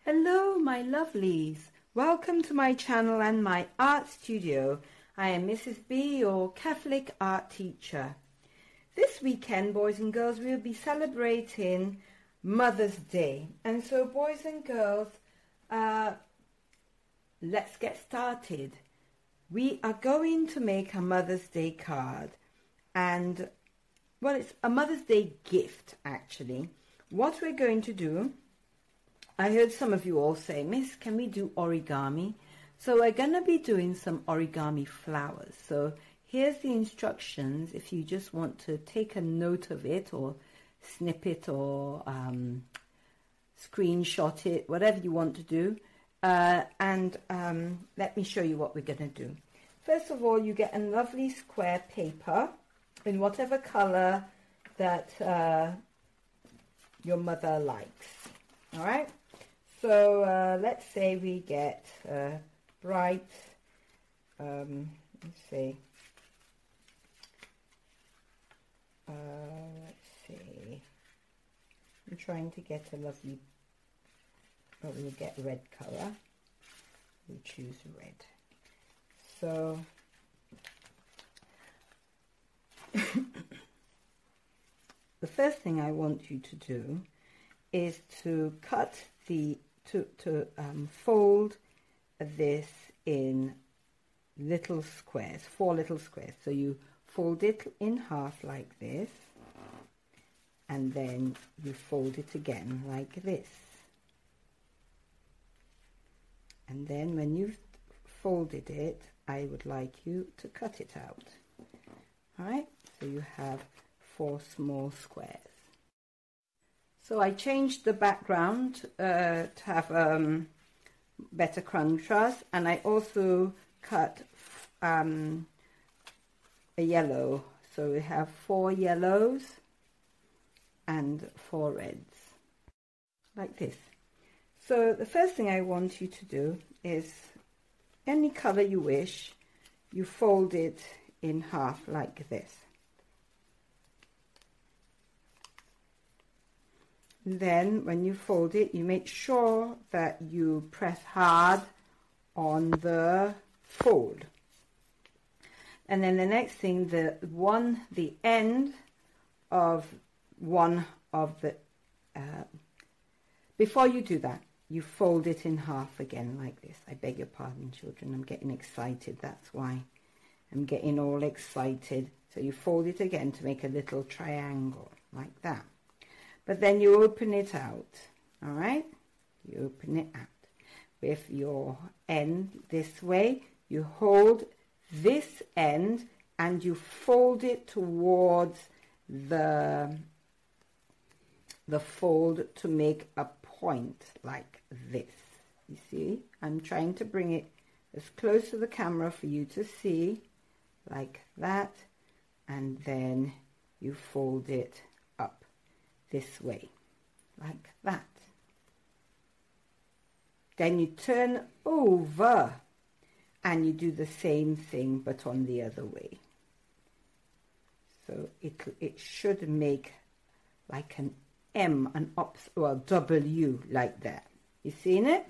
Hello my lovelies, welcome to my channel and my art studio. I am Mrs. B, your Catholic art teacher. This weekend, boys and girls, we'll be celebrating Mother's Day. And so boys and girls, let's get started. We are going to make a Mother's Day card, and well, it's a Mother's Day gift actually. What we're going to do, I heard some of you all say, Miss, can we do origami? So we're going to be doing some origami flowers. So here's the instructions if you just want to take a note of it or snip it or screenshot it, whatever you want to do. Let me show you what we're going to do. First of all, you get a lovely square paper in whatever color that your mother likes. All right? So let's say we get bright, let's see, I'm trying to get a lovely, well, we'll get red color. We'll choose red. So the first thing I want you to do is to cut the fold this in little squares, 4 little squares. So you fold it in half like this, and then you fold it again like this. And then when you've folded it, I would like you to cut it out. All right, so you have 4 small squares. So I changed the background to have better contrast, and I also cut a yellow. So we have 4 yellows and 4 reds, like this. So the first thing I want you to do is, any color you wish, you fold it in half like this. Then when you fold it, you make sure that you press hard on the fold. And then the next thing, the end of one of the, before you do that, you fold it in half again like this. I beg your pardon, children, I'm getting excited, that's why I'm getting all excited. So you fold it again to make a little triangle like that. But then you open it out, all right? You open it out with your end this way. You hold this end and you fold it towards the fold to make a point like this. You see? I'm trying to bring it as close to the camera for you to see, like that. And then you fold it up this way, like that. Then you turn over and you do the same thing but on the other way. So it should make like an M, or W like that. You seen it?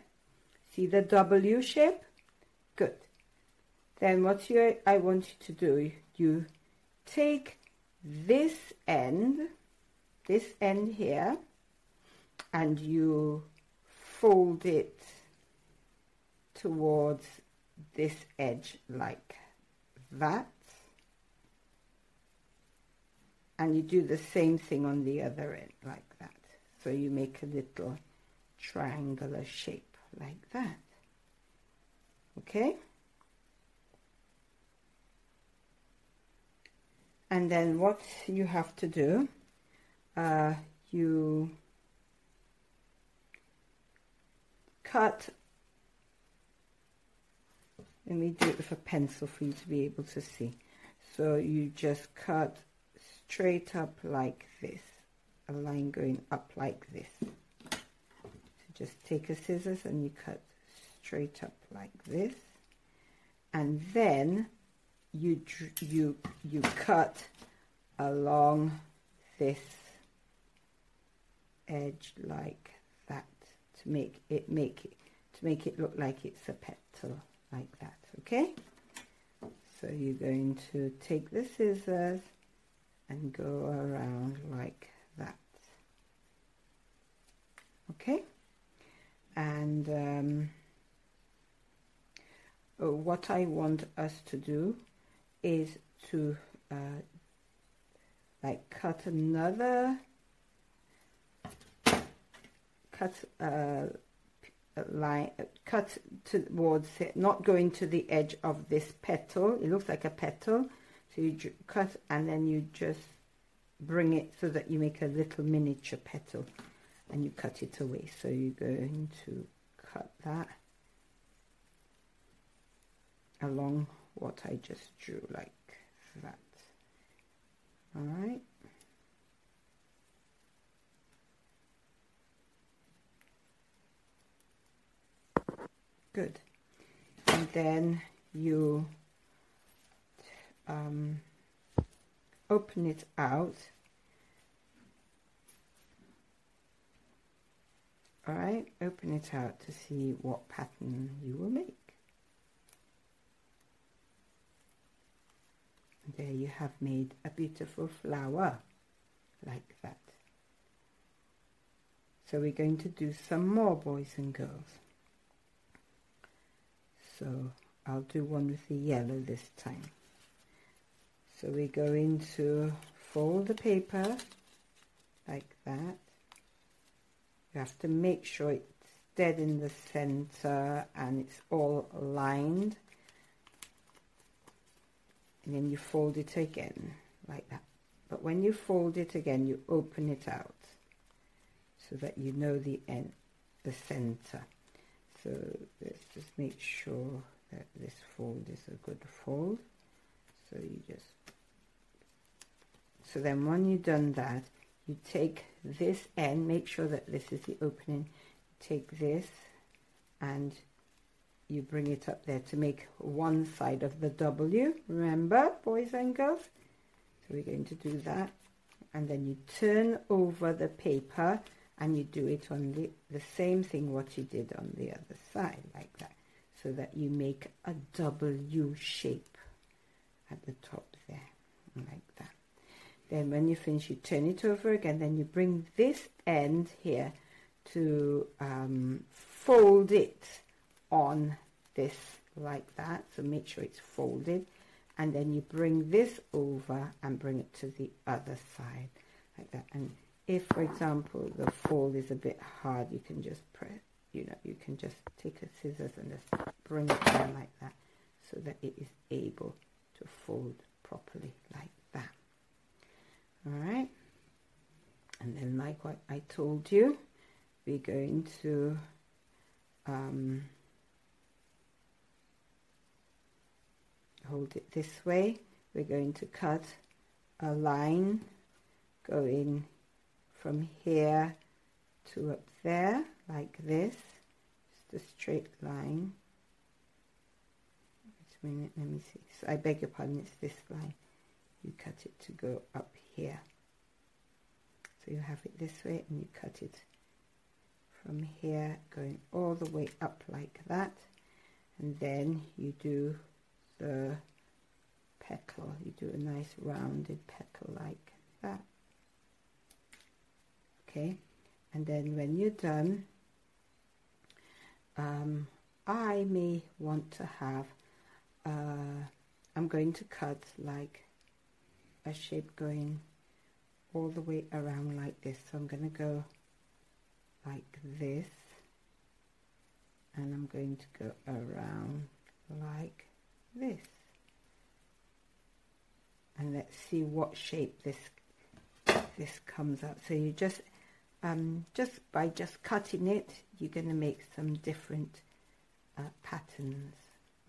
See the W shape? Good. Then what I want you to do, you take this end here, and you fold it towards this edge like that, and you do the same thing on the other end like that. So you make a little triangular shape like that. Okay? And then what you have to do, you cut, let me do it with a pencil for you to be able to see. So you just cut straight up like this, a line going up like this. So just take a scissors and you cut straight up like this, and then you cut along this edge like that to make it look like it's a petal like that. Okay, so you're going to take the scissors and go around like that. Okay, and what I want us to do is to like cut another line, cut towards it, not going to the edge of this petal. It looks like a petal, so you cut and then you just bring it so that you make a little miniature petal, and you cut it away. So you're going to cut that along what I just drew, like that. All right. Good. And then you open it out. All right, open it out to see what pattern you will make. And there you have made a beautiful flower like that. So we're going to do some more, boys and girls. So I'll do one with the yellow this time. So we're going to fold the paper like that. You have to make sure it's dead in the center and it's all aligned. And then you fold it again like that. But when you fold it again, you open it out so that you know the end, the center. So let's just make sure that this fold is a good fold. So you just, so then when you've done that, you take this end, make sure that this is the opening, take this and you bring it up there to make one side of the W, remember, boys and girls? So we're going to do that, and then you turn over the paper and you do it on the same thing what you did on the other side, like that, so that you make a W shape at the top there, like that. Then when you finish, you turn it over again, then you bring this end here to fold it on this like that, so make sure it's folded, and then you bring this over and bring it to the other side like that. And if, for example, the fold is a bit hard, you can just press, you know, you can just take a scissors and just bring it down like that so that it is able to fold properly like that. All right, and then like what I told you, we're going to hold it this way. We're going to cut a line going from here to up there like this, just a straight line. Wait a minute, let me see. So I beg your pardon, it's this line. You cut it to go up here. So you have it this way and you cut it from here going all the way up like that, and then you do the petal, you do a nice rounded petal like that. Okay, and then when you're done, I may want to have I'm going to cut like a shape going all the way around like this. So I'm going to go like this, and I'm going to go around like this, and let's see what shape this comes out. So you just by cutting it, you're going to make some different patterns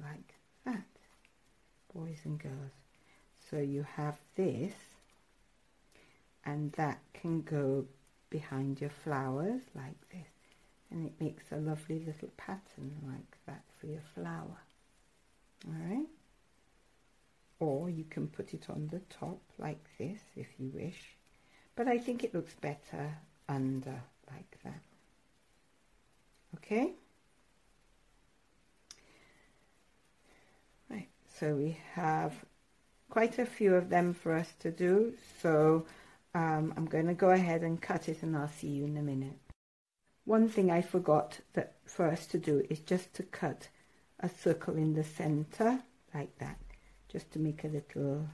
like that, boys and girls. So you have this, and that can go behind your flowers like this, and it makes a lovely little pattern like that for your flower. All right, or you can put it on the top like this if you wish, but I think it looks better under like that. Okay. Right, so we have quite a few of them for us to do, so I'm going to go ahead and cut it, and I'll see you in a minute. One thing I forgot that for us to do is just to cut a circle in the center like that, just to make a little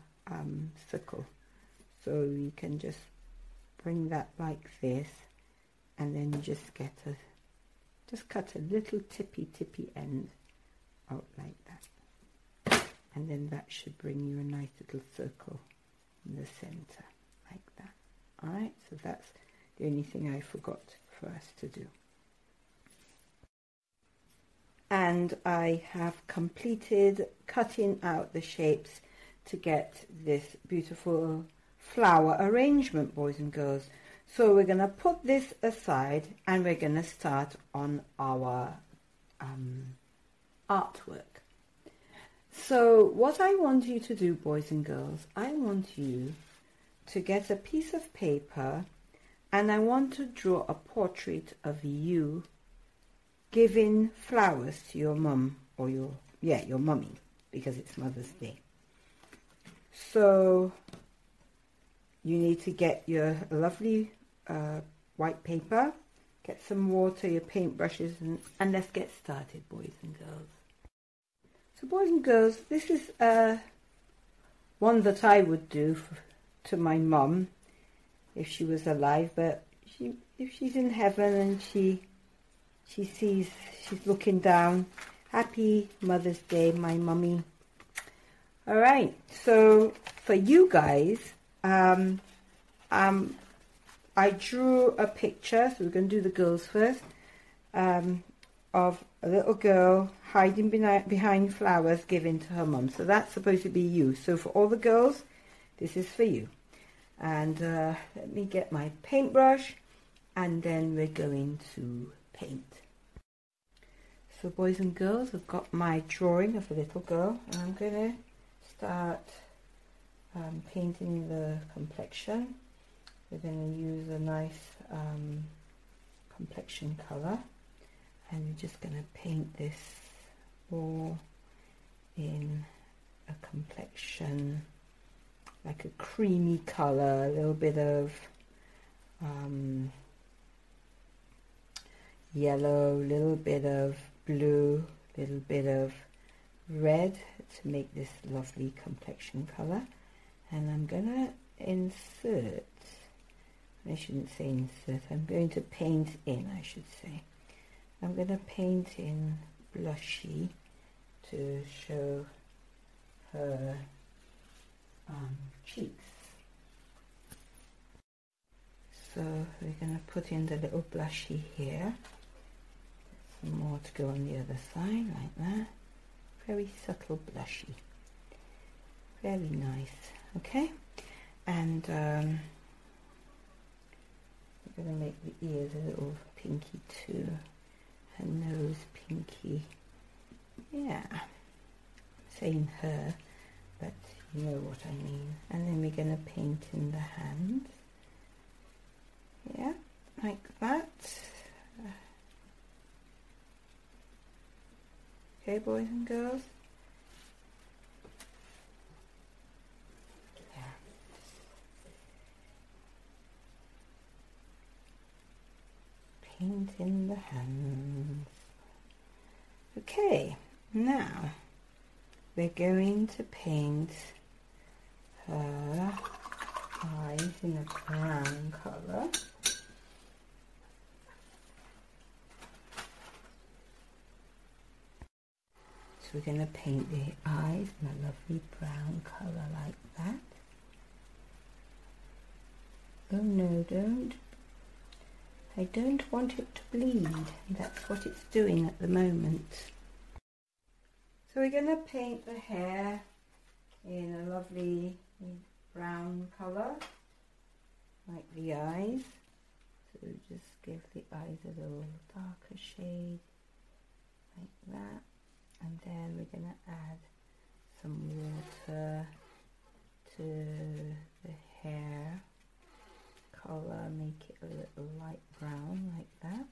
circle. So you can just bring that like this, and then you just get just cut a little tippy end out like that, and then that should bring you a nice little circle in the center like that. All right, so that's the only thing I forgot for us to do. And I have completed cutting out the shapes to get this beautiful flower arrangement, boys and girls. So we're going to put this aside, and we're going to start on our artwork. So what I want you to do, boys and girls, I want you to get a piece of paper, and I want to draw a portrait of you giving flowers to your mum, or your mummy, because it's Mother's Day. So you need to get your lovely white paper, get some water, your paintbrushes, and let's get started, boys and girls. So boys and girls, this is one that I would do to my mum if she was alive, but if she's in heaven and she sees, she's looking down. Happy Mother's Day, my mummy. All right, so for you guys, I drew a picture, so we're going to do the girls first, of a little girl hiding behind flowers giving to her mum. So that's supposed to be you. So for all the girls, this is for you. And let me get my paintbrush, and then we're going to paint. So boys and girls, I've got my drawing of a little girl, and I'm going to start painting the complexion. We're going to use a nice complexion color, and we're just going to paint this all in a complexion, like a creamy color, a little bit of yellow, a little bit of blue, a little bit of red to make this lovely complexion color. And I'm going to insert, I shouldn't say insert, I'm going to paint in, I should say. I'm going to paint in blushy to show her cheeks. So we're going to put in the little blushy here. Some more to go on the other side, like that. Very subtle blushy. Very nice. Okay, and we're going to make the ears a little pinky too. Her nose pinky. Yeah, I'm saying her, but you know what I mean. And then we're going to paint in the hands. Yeah, like that. Okay, boys and girls. Yeah. Paint in the hands. Okay, now we're going to paint her eyes in a brown color. So we're going to paint the eyes in a lovely brown color like that. Oh no, don't. I don't want it to bleed. That's what it's doing at the moment. So we're going to paint the hair in a lovely brown color, like the eyes. So just give the eyes a little darker shade, like that. And then we're going to add some water to the hair color, make it a little light brown like that.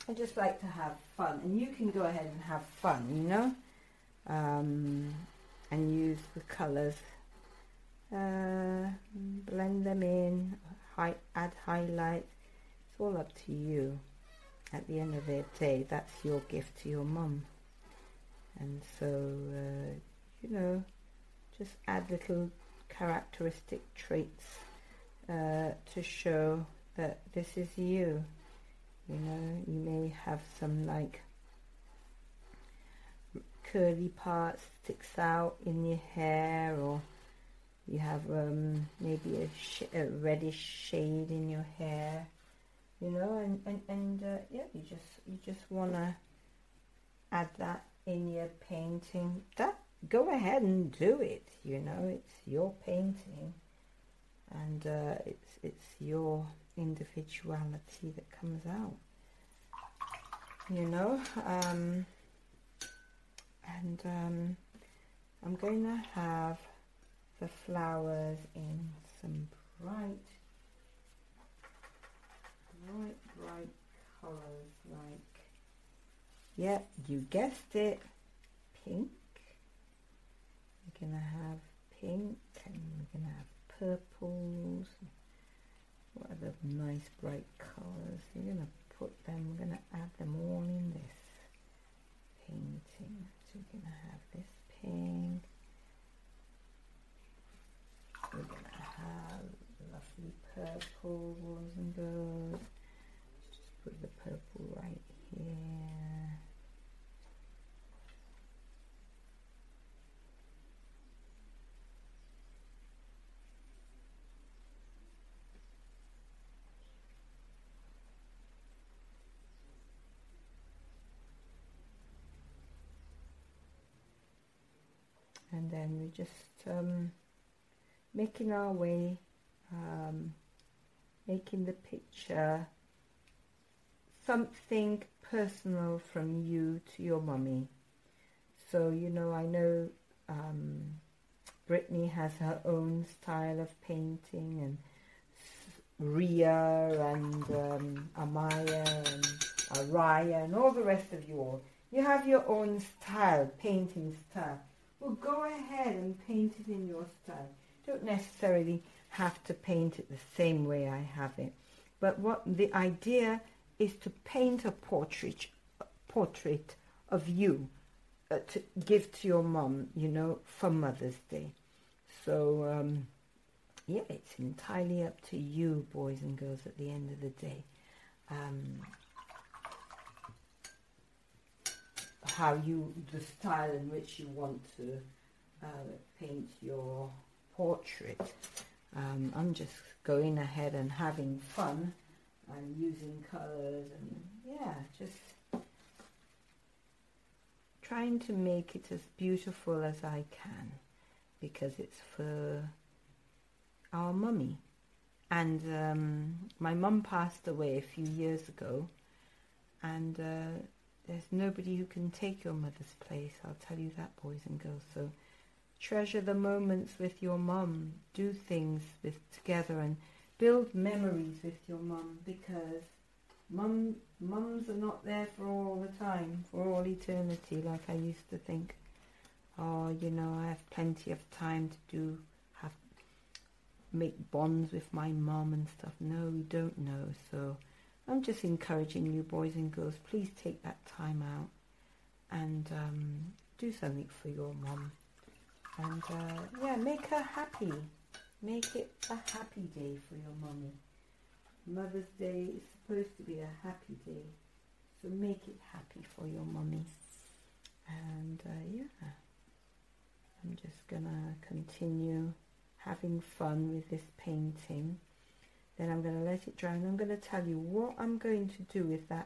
I just like to have fun, and you can go ahead and have fun, you know, and use the colours, blend them in, add highlights. It's all up to you. At the end of the day, that's your gift to your mum, and so you know, just add little characteristic traits to show that this is you. You know, you may have some like curly parts sticks out in your hair, or you have maybe a reddish shade in your hair, you know, and yeah, you just want to add that in your painting. Go ahead and do it, you know, it's your painting, and it's your individuality that comes out, you know. I'm going to have the flowers in some bright colors, like, yeah, you guessed it, pink. We're going to have pink, and we're going to have purples. What are the nice bright colors? We're going to put them, we're going to add them all in this painting. So we're going to have this pink. We're going to have lovely purples and gold. Just put the purple right here. And then we're just making our way, making the picture something personal from you to your mummy. So, you know, I know Brittany has her own style of painting, and Ria and Amaya and Araya and all the rest of you all. You have your own style, painting style. Well, go ahead and paint it in your style. Don't necessarily have to paint it the same way I have it. But what the idea is to paint a portrait of you to give to your mom, you know, for Mother's Day. So, yeah, it's entirely up to you, boys and girls, at the end of the day. The style in which you want to paint your portrait. I'm just going ahead and having fun and using colors, and yeah, just trying to make it as beautiful as I can, because it's for our mummy. And my mum passed away a few years ago, and there's nobody who can take your mother's place, I'll tell you that, boys and girls. So treasure the moments with your mum. Do things together and build memories with your mum, because mums are not there for all the time, for all eternity, like I used to think. Oh, you know, I have plenty of time to make bonds with my mum and stuff. No, we don't know. So I'm just encouraging you, boys and girls, please take that time out and do something for your mum. And yeah, make her happy. Make it a happy day for your mummy. Mother's Day is supposed to be a happy day, so make it happy for your mummy. And yeah, I'm just gonna continue having fun with this painting. Then I'm going to let it dry, and I'm going to tell you what I'm going to do with the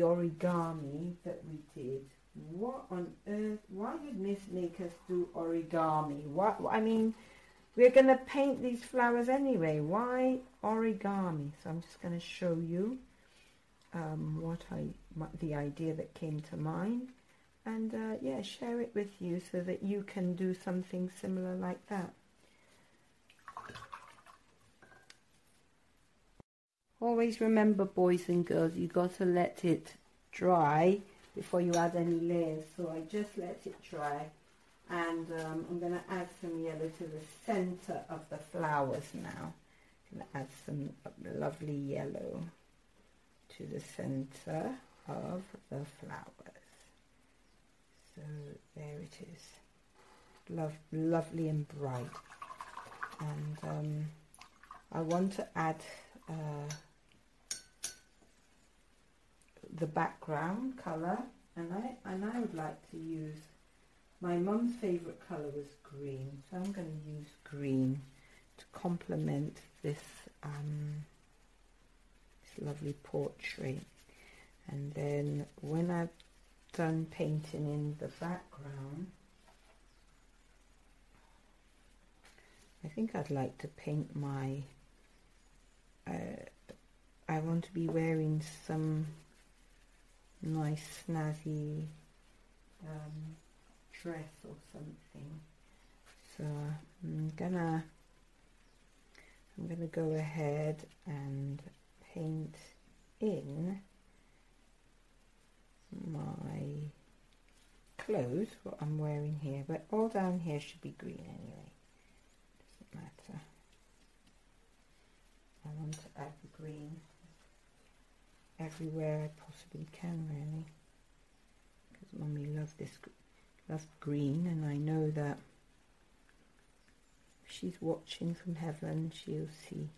origami that we did. What on earth? Why did Miss make us do origami? What? I mean, we're going to paint these flowers anyway. Why origami? So I'm just going to show you the idea that came to mind, and yeah, share it with you so that you can do something similar like that. Always remember, boys and girls, you got to let it dry before you add any layers, so I just let it dry. And I'm going to add some yellow to the center of the flowers now. I'm going to add some lovely yellow to the center of the flowers. So there it is. Lovely and bright. And I want to add the background colour, and I would like to use, my mum's favourite colour was green, so I'm going to use green to complement this this lovely portrait. And then when I've done painting in the background, I think I'd like to paint my I want to be wearing some nice snazzy dress or something, so I'm gonna go ahead and paint in my clothes, what I'm wearing here, but all down here should be green anyway, doesn't matter. I want to add the green everywhere I possibly can, really, because Mummy loves green, and I know that if she's watching from heaven, she'll see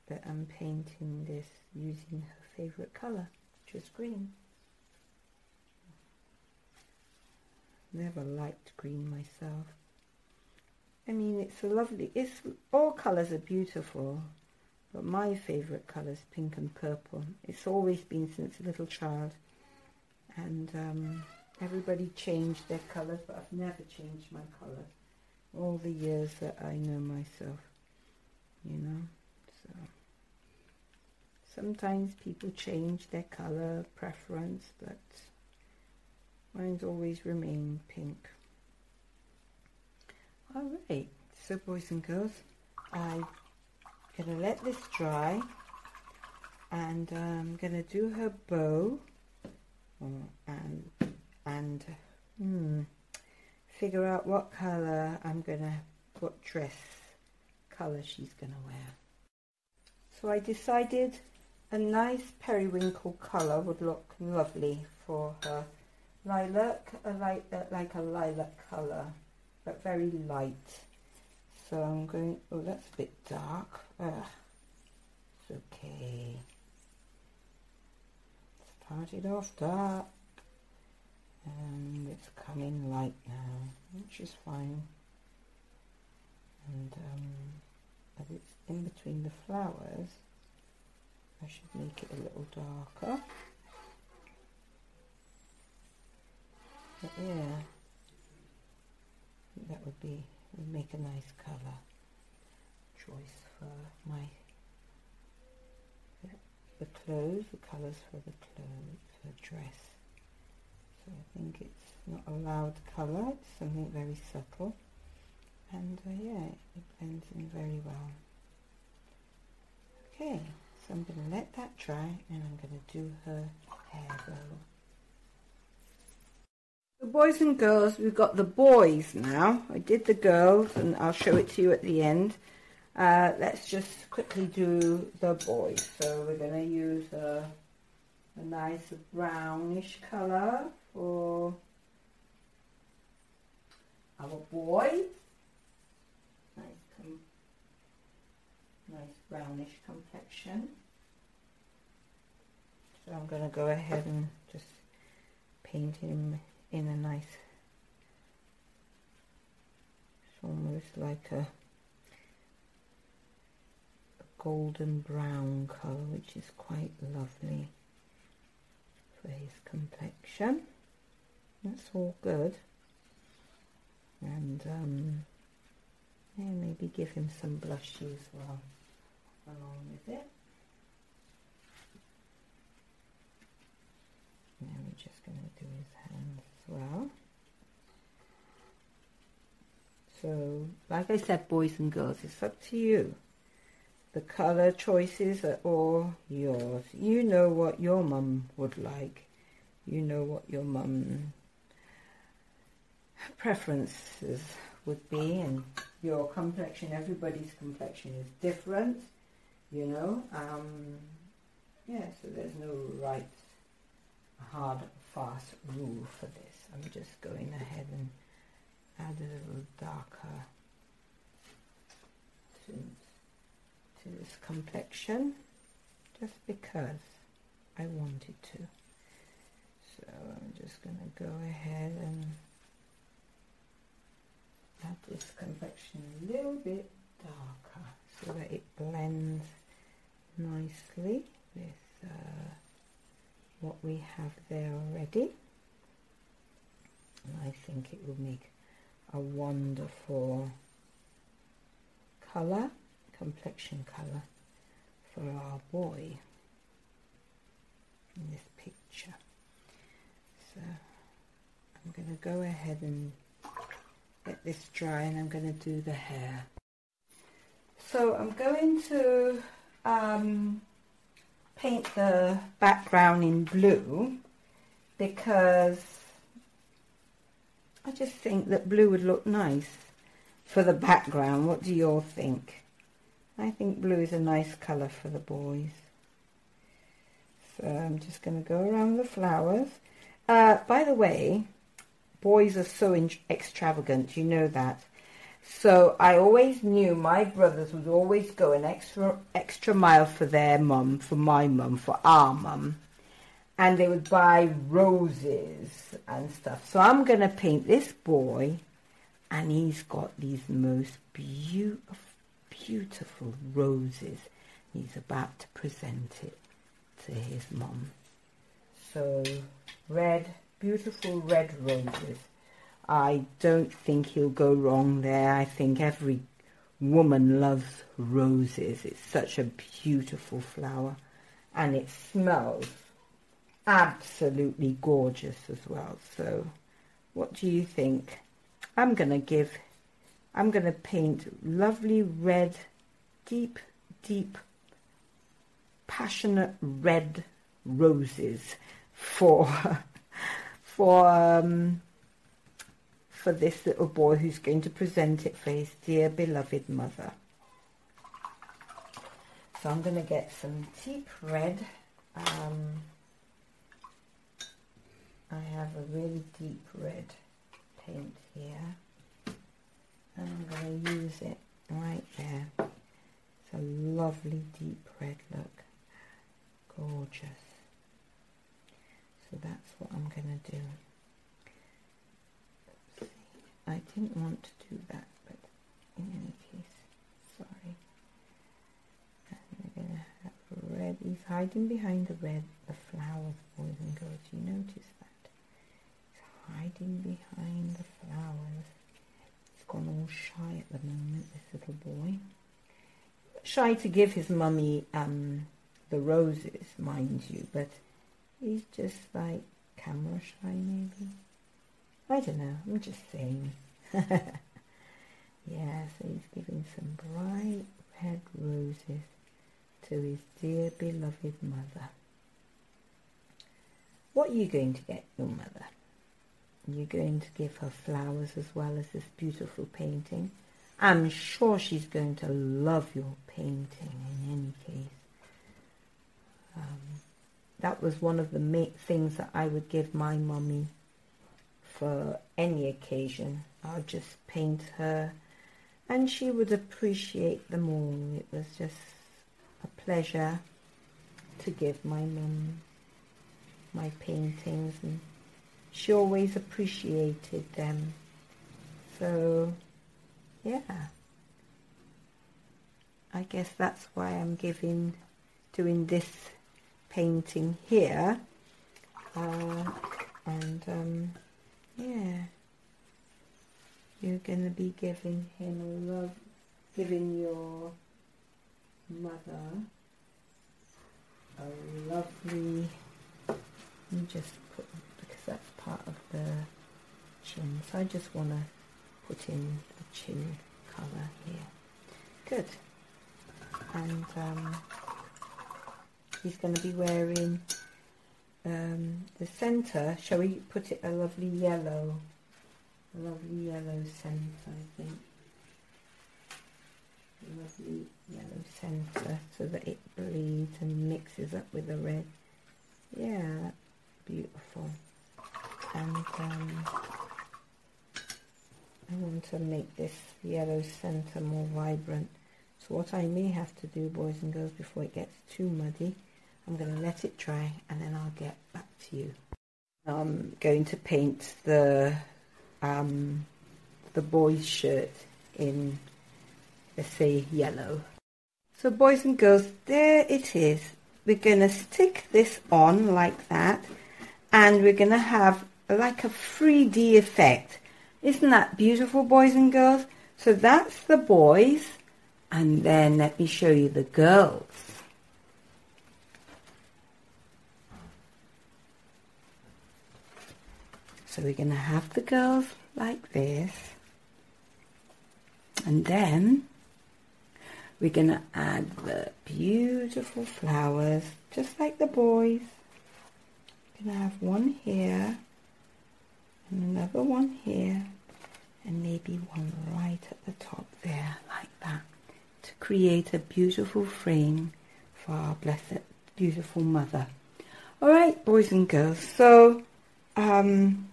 that I'm painting this using her favourite colour, which is green. Never liked green myself. I mean, it's a lovely, all colours are beautiful, but my favourite colour is pink and purple. It's always been since a little child, and everybody changed their colours, but I've never changed my colour all the years that I know myself, you know. So sometimes people change their colour preference, but mine's always remained pink. Alright, so boys and girls, I'm going to let this dry, and I'm going to do her bow and figure out what colour what dress colour she's going to wear. So I decided a nice periwinkle colour would look lovely for her. Lilac, like a lilac colour, but very light. So I'm going, oh, that's a bit dark. It's okay. Started off dark, and it's coming light now, which is fine. And as it's in between the flowers, I should make it a little darker. But yeah, I think that would make a nice colour choice for the clothes, the colours for the clothes, for the dress. So I think it's not a loud colour, it's something very subtle, and yeah, it blends in very well. Okay, so I'm going to let that dry, and I'm going to do her hair bow. So boys and girls, we've got the boys now. I did the girls, and I'll show it to you at the end. Let's just quickly do the boys. So we're going to use a nice brownish colour for our boy. Nice brownish complexion. So I'm going to go ahead and just paint him in a nice, it's almost like a golden brown colour, which is quite lovely for his complexion. That's all good. And yeah, maybe give him some blush as well along with it. Now we're just going to do his hands as well. So, like I said, boys and girls, it's up to you. The colour choices are all yours. You know what your mum would like. You know what your mum preferences would be, and your complexion, everybody's complexion is different, you know. Yeah, so there's no right, hard, fast rule for this. I'm just going ahead and add a little darker tint to this complexion, just because I wanted to. So I'm just going to go ahead and add this complexion a little bit darker so that it blends nicely with what we have there already. And I think it will make a wonderful colour, complexion colour for our boy in this picture. So I'm going to go ahead and get this dry, and I'm going to do the hair. So I'm going to paint the background in blue because I just think that blue would look nice for the background. What do you all think? I think blue is a nice colour for the boys. So I'm just going to go around the flowers. By the way, boys are so extravagant, you know that. So I always knew my brothers would always go an extra mile for their mum, for my mum, for our mum. And they would buy roses and stuff. So I'm going to paint this boy, and he's got these most beautiful roses. He's about to present it to his mum. So red, beautiful red roses. I don't think he'll go wrong there. I think every woman loves roses. It's such a beautiful flower, and it smells absolutely gorgeous as well. So what do you think? I'm going to paint lovely red, deep passionate red roses for this little boy who's going to present it for his dear beloved mother. So I'm going to get some deep red. I have a really deep red paint here, and I'm going to use it right there. It's a lovely deep red look. Gorgeous. So that's what I'm going to do. Oopsie. I didn't want to do that, but in any case, sorry. And we're going to have red. He's hiding behind the red, the flowers, boys and girls. You notice that? He's hiding behind the flowers. He's gone all shy at the moment, this little boy. Shy to give his mummy the roses, mind you, but he's just like camera shy maybe. I don't know, I'm just saying. Yeah, so he's giving some bright red roses to his dear beloved mother. What are you going to get your mother? You're going to give her flowers as well as this beautiful painting. I'm sure she's going to love your painting in any case. That was one of the main things that I would give my mummy for any occasion. I'll just paint her, and she would appreciate them all. It was just a pleasure to give my mum my paintings, and she always appreciated them. So yeah, I guess that's why I'm doing this painting here, yeah, you're going to be giving him giving your mother a lovely, let me just put, because that's part of the chin, so I just want to put in the chin colour here. Good. and he's going to be wearing the centre. Shall we put it a lovely yellow centre, I think. A lovely yellow centre so that it bleeds and mixes up with the red. Yeah, that's beautiful. And I want to make this yellow centre more vibrant. So what I may have to do, boys and girls, before it gets too muddy, I'm going to let it dry and then I'll get back to you. I'm going to paint the boy's shirt in, let's say, yellow. So boys and girls, there it is. We're going to stick this on like that, and we're going to have like a 3D effect. Isn't that beautiful, boys and girls? So that's the boys, and then let me show you the girls. So we're going to have the girls like this, and then we're going to add the beautiful flowers, just like the boys. We're going to have one here, and another one here, and maybe one right at the top there, like that, to create a beautiful frame for our blessed, beautiful mother. All right, boys and girls, so I'm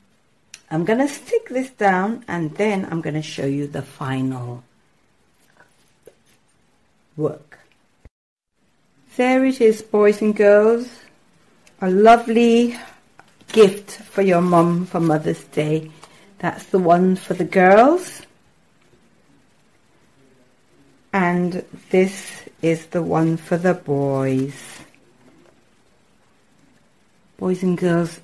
going to stick this down, and then I'm going to show you the final work. There it is, boys and girls, a lovely gift for your mum for Mother's Day. That's the one for the girls, and this is the one for the boys. Boys and girls,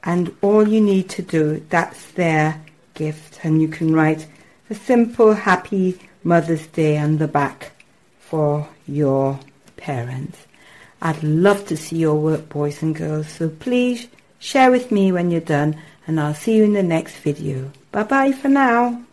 and all you need to do, that's their gift, and you can write a simple happy Mother's Day on the back for your parents. I'd love to see your work, boys and girls, so please share with me when you're done, and I'll see you in the next video. Bye bye for now.